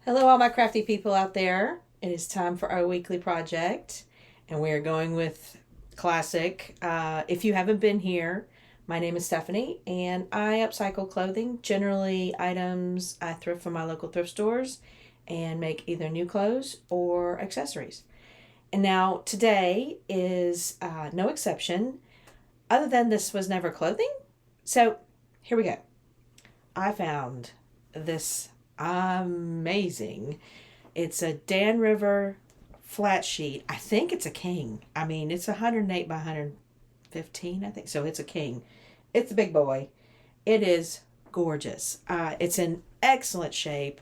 Hello, all my crafty people out there. It is time for our weekly project, and we are going with classic. If you haven't been here, my name is Stephanie, and I upcycle clothing, generally items I thrift from my local thrift stores, and make either new clothes or accessories. And now today is no exception, other than this was never clothing. So here we go. I found this amazing. It's a Dan River flat sheet. I think it's a king. I mean, it's 108 by 115, I think. So it's a king. It's a big boy. It is gorgeous. It's in excellent shape.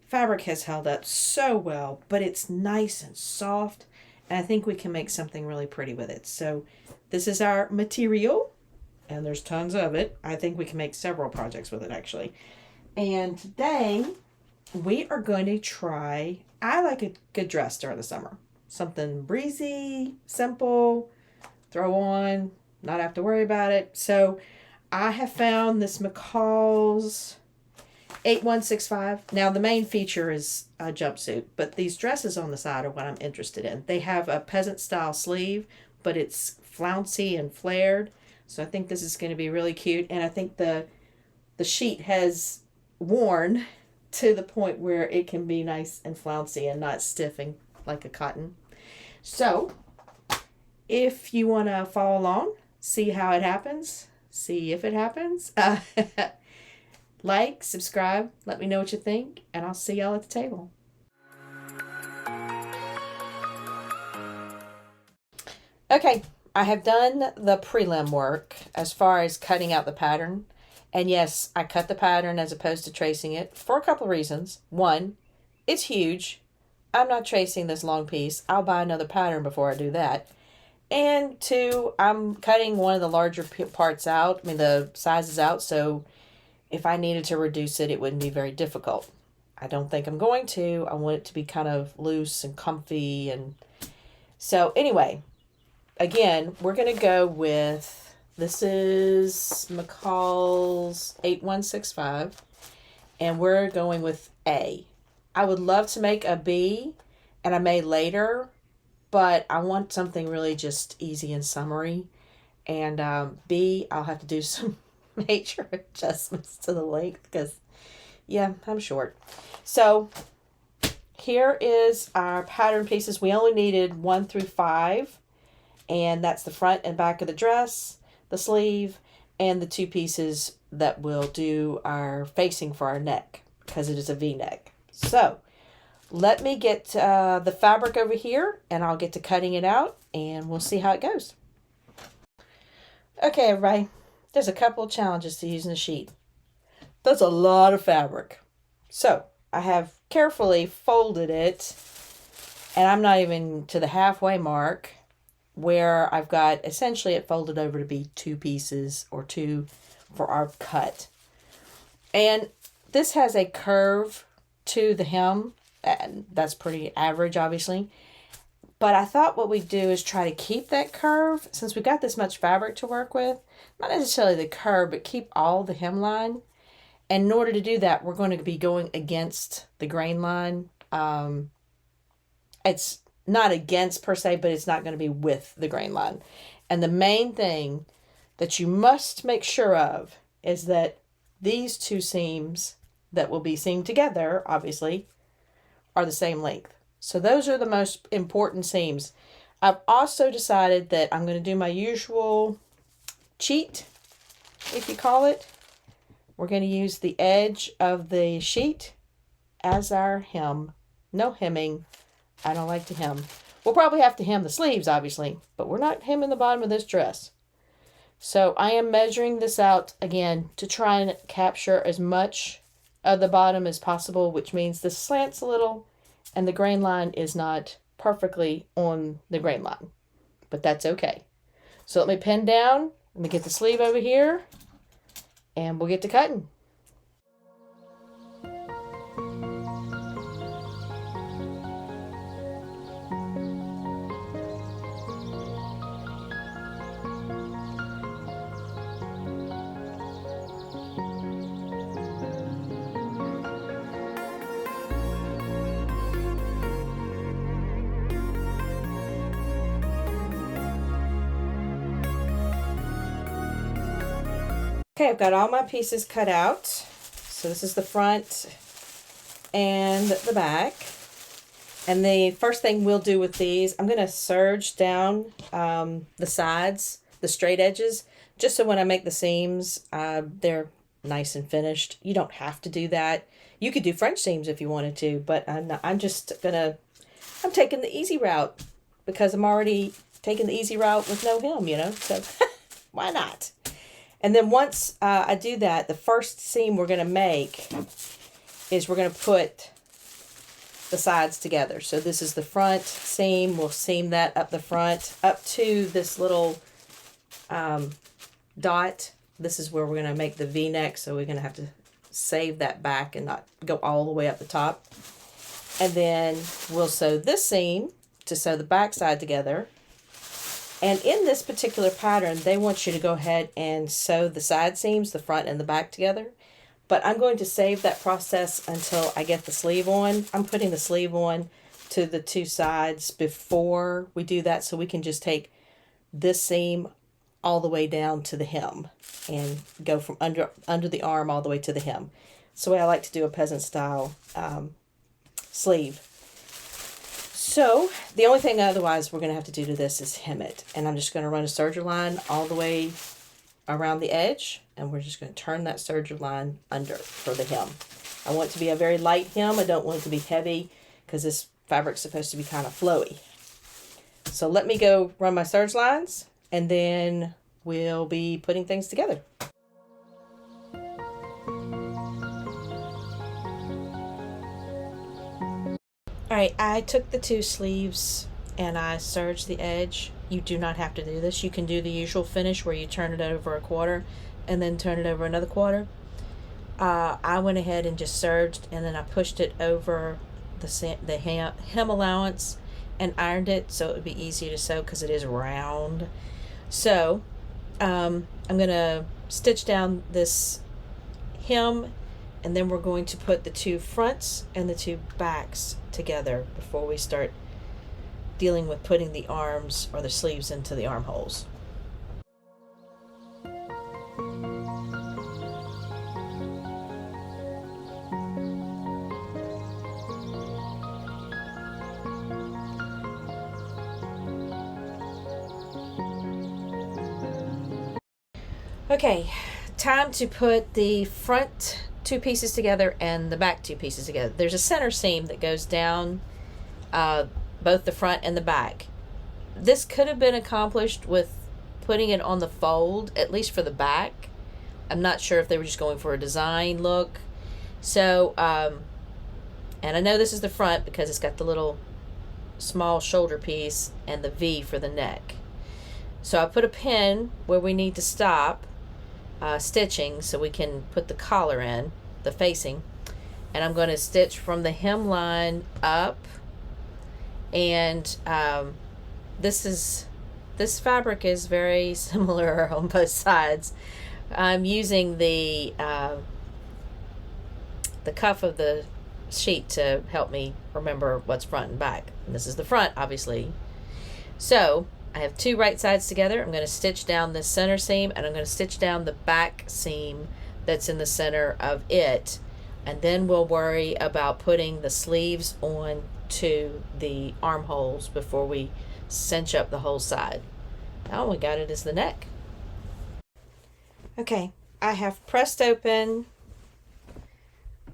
Fabric has held up so well, but it's nice and soft. And I think we can make something really pretty with it. So this is our material, and there's tons of it. I think we can make several projects with it, actually. And today we are going to try, I like a good dress during the summer. Something breezy, simple, throw on, not have to worry about it. So I have found this McCall's 8165. Now the main feature is a jumpsuit, but these dresses on the side are what I'm interested in. They have a peasant style sleeve, but it's flouncy and flared. So I think this is going to be really cute. And I think the sheet has worn to the point where it can be nice and flouncy and not stiffing like a cotton. So if you want to follow along, see how it happens, see if it happens, like, subscribe, let me know what you think, and I'll see y'all at the table. Okay, I have done the prelim work as far as cutting out the pattern. And yes, I cut the pattern as opposed to tracing it for a couple of reasons. One, it's huge. I'm not tracing this long piece. I'll buy another pattern before I do that. And two, I'm cutting one of the larger parts out, the sizes out, so if I needed to reduce it, it wouldn't be very difficult. I don't think I'm going to. I want it to be kind of loose and comfy. And so anyway, again, we're going to go with, this is McCall's 8165, and we're going with A. I would love to make a B, and I may later, but I want something really just easy and summery. And B, I'll have to do some major adjustments to the length because, yeah, I'm short. So here is our pattern pieces. We only needed 1 through 5, and that's the front and back of the dress, the sleeve, and the 2 pieces that will do our facing for our neck because it is a V-neck. So let me get the fabric over here, and I'll get to cutting it out, and we'll see how it goes. Okay, everybody, there's a couple of challenges to using the sheet. That's a lot of fabric. So I have carefully folded it, and I'm not even to the halfway mark, where I've got essentially it folded over to be 2 pieces or 2 for our cut. And this has a curve to the hem, and that's pretty average, obviously. But I thought what we'd do is try to keep that curve, since we've got this much fabric to work with. Not necessarily the curve, but keep all the hemline. And in order to do that, we're going to be going against the grain line. It's not against per se, but it's not going to be with the grain line. And the main thing that you must make sure of is that these 2 seams that will be seamed together, obviously, are the same length. So those are the most important seams. I've also decided that I'm going to do my usual cheat, if you call it. We're going to use the edge of the sheet as our hem. No hemming. I don't like to hem. We'll probably have to hem the sleeves, obviously, but we're not hemming the bottom of this dress. So I am measuring this out again to try and capture as much of the bottom as possible, which means this slants a little and the grain line is not perfectly on the grain line, but that's okay. So let me pin down, let me get the sleeve over here, and we'll get to cutting. Okay, I've got all my pieces cut out. So this is the front and the back. And the first thing we'll do with these, I'm going to serge down the sides, the straight edges, just so when I make the seams, they're nice and finished. You don't have to do that. You could do French seams if you wanted to, but I'm taking the easy route because I'm already taking the easy route with no hem, you know, so why not? And then once I do that, the first seam we're going to make is we're going to put the sides together. So this is the front seam. We'll seam that up the front up to this little dot. This is where we're going to make the V-neck, so we're going to have to save that back and not go all the way up the top. And then we'll sew this seam to sew the back side together. And in this particular pattern, they want you to go ahead and sew the side seams, the front and the back together. But I'm going to save that process until I get the sleeve on. I'm putting the sleeve on to the two sides before we do that, so we can just take this seam all the way down to the hem and go from under the arm all the way to the hem. It's the way I like to do a peasant style sleeve. So the only thing otherwise we're going to have to do to this is hem it. And I'm just going to run a serger line all the way around the edge, and we're just going to turn that serger line under for the hem. I want it to be a very light hem. I don't want it to be heavy because this fabric's supposed to be kind of flowy. So let me go run my serge lines, and then we'll be putting things together. Alright, I took the two sleeves and I serged the edge. You do not have to do this. You can do the usual finish where you turn it over a quarter and then turn it over another quarter. I went ahead and just serged, and then I pushed it over the hem allowance and ironed it so it would be easy to sew because it is round. So I'm going to stitch down this hem, and then we're going to put the two fronts and the two backs together before we start dealing with putting the arms or the sleeves into the armholes. Okay, time to put the front two pieces together and the back two pieces together. There's a center seam that goes down both the front and the back. This could have been accomplished with putting it on the fold, at least for the back. I'm not sure if they were just going for a design look. So, and I know this is the front because it's got the little small shoulder piece and the V for the neck. So I put a pin where we need to stop stitching so we can put the collar in, the facing, and I'm going to stitch from the hem line up. And this fabric is very similar on both sides. I'm using the cuff of the sheet to help me remember what's front and back. And this is the front, obviously. So I have two right sides together. I'm going to stitch down this center seam, and I'm going to stitch down the back seam that's in the center of it. And then we'll worry about putting the sleeves on to the armholes before we cinch up the whole side. All we got it is the neck. Okay, I have pressed open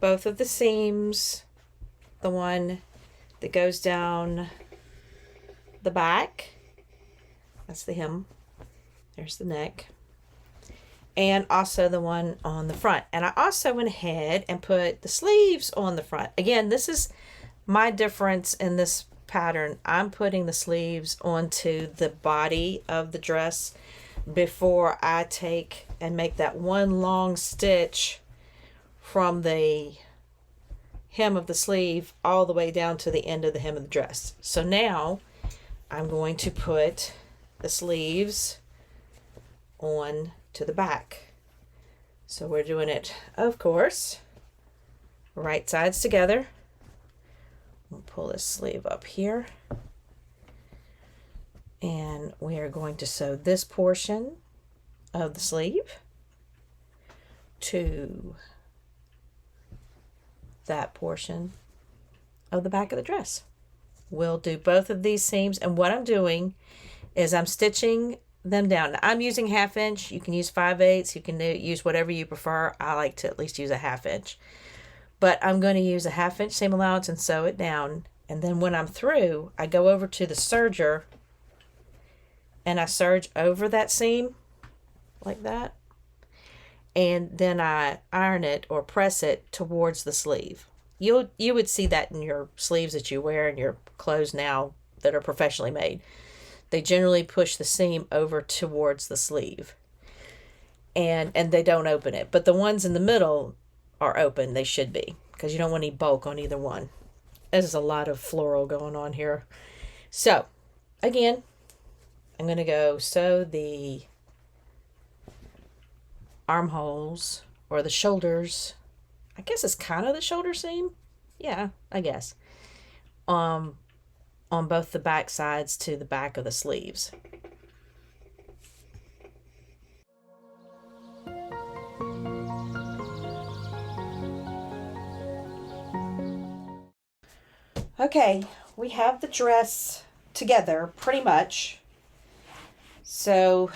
both of the seams, the one that goes down the back, that's the hem, there's the neck, and also the one on the front. And I also went ahead and put the sleeves on the front. Again, this is my difference in this pattern. I'm putting the sleeves onto the body of the dress before I take and make that one long stitch from the hem of the sleeve all the way down to the end of the hem of the dress. So now I'm going to put the sleeves on to the back. So we're doing it, of course, right sides together. We'll pull this sleeve up here, and we are going to sew this portion of the sleeve to that portion of the back of the dress. We'll do both of these seams, and what I'm doing is I'm stitching them down. Now, I'm using 1/2 inch. You can use 5/8. You can use whatever you prefer. I like to at least use a 1/2 inch. But I'm going to use a 1/2 inch seam allowance and sew it down. And then when I'm through, I go over to the serger and I serge over that seam like that. And then I iron it or press it towards the sleeve. You would see that in your sleeves that you wear in your clothes now that are professionally made. They generally push the seam over towards the sleeve. And they don't open it. But the ones in the middle are open. They should be, because you don't want any bulk on either one. There's a lot of floral going on here. So, again, I'm going to go sew the armholes or the shoulders. I guess it's kind of the shoulder seam. Yeah, I guess. On both the back sides to the back of the sleeves. Okay, we have the dress together pretty much. So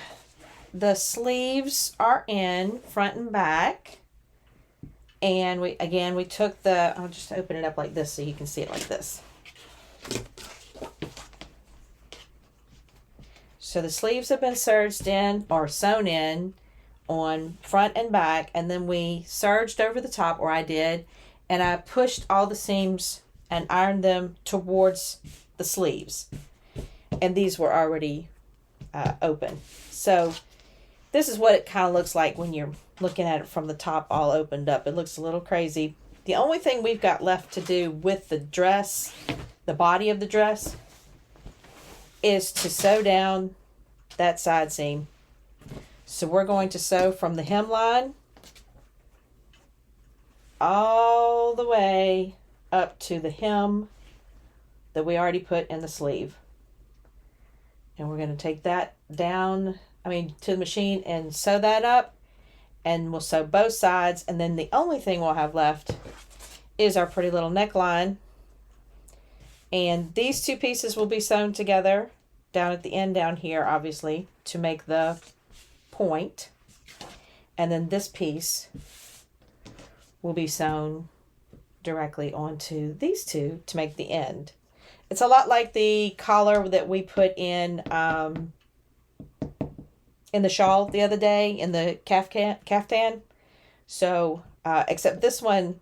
the sleeves are in front and back. And we took I'll just open it up like this so you can see it like this. So the sleeves have been serged in or sewn in on front and back, and then we serged over the top, or I did, and I pushed all the seams and ironed them towards the sleeves. And these were already open. So this is what it kind of looks like when you're looking at it from the top all opened up. It looks a little crazy. The only thing we've got left to do with the dress, the body of the dress, is to sew down that side seam. So we're going to sew from the hemline all the way up to the hem that we already put in the sleeve. And we're going to take that down, to the machine and sew that up. And we'll sew both sides. And then the only thing we'll have left is our pretty little neckline. And these two pieces will be sewn together down at the end down here, obviously, to make the point. And then this piece will be sewn directly onto these two to make the end. It's a lot like the collar that we put in the shawl the other day, in the caftan. So, except this one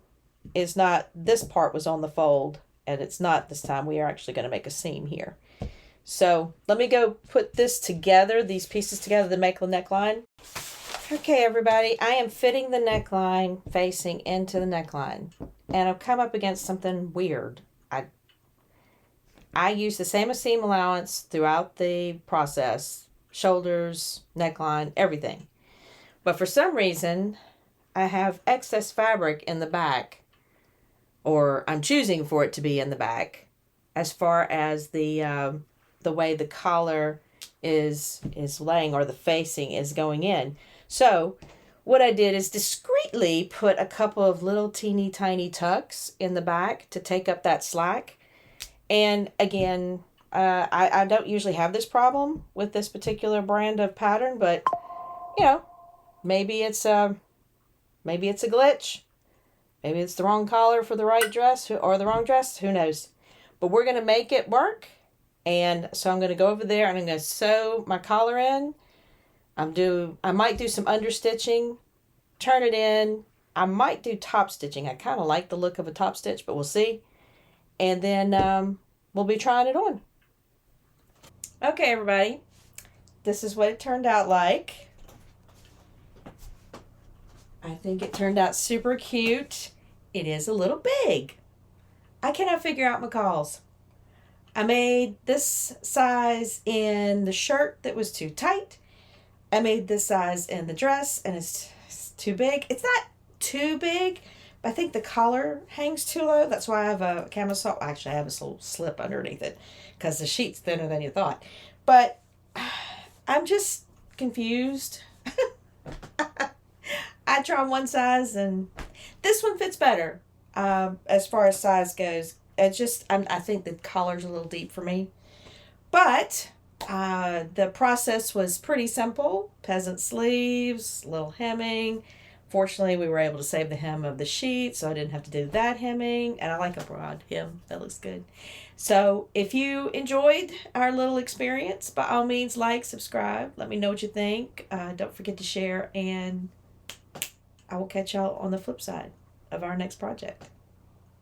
is not, this part was on the fold, and it's not this time. We are actually going to make a seam here. So let me go put this together, these pieces together to make the neckline. Okay, everybody, I am fitting the neckline facing into the neckline, and I've come up against something weird. I use the same seam allowance throughout the process, shoulders, neckline, everything. But for some reason, I have excess fabric in the back, or I'm choosing for it to be in the back, as far as the way the collar is laying, or the facing is going in. So what I did is discreetly put a couple of little teeny tiny tucks in the back to take up that slack. And again, I don't usually have this problem with this particular brand of pattern, but maybe it's a glitch. Maybe it's the wrong collar for the right dress, or the wrong dress. Who knows? But we're going to make it work. And so I'm going to go over there and I'm going to sew my collar in. I might do some understitching, turn it in. I might do top stitching. I kind of like the look of a top stitch, but we'll see. And then we'll be trying it on. Okay, everybody. This is what it turned out like. I think it turned out super cute. It is a little big. I cannot figure out McCall's. I made this size in the shirt that was too tight. I made this size in the dress, and it's too big. It's not too big, but I think the collar hangs too low. That's why I have a camisole. Actually, I have a little slip underneath it because the sheet's thinner than you thought. But I'm just confused. I I tried on one size, and this one fits better. As far as size goes, I think the collar's a little deep for me, but the process was pretty simple. Peasant sleeves, little hemming. Fortunately, we were able to save the hem of the sheet, so I didn't have to do that hemming. And I like a broad hem. That looks good. So if you enjoyed our little experience, by all means, like, subscribe. Let me know what you think. Don't forget to share. And I will catch y'all on the flip side of our next project.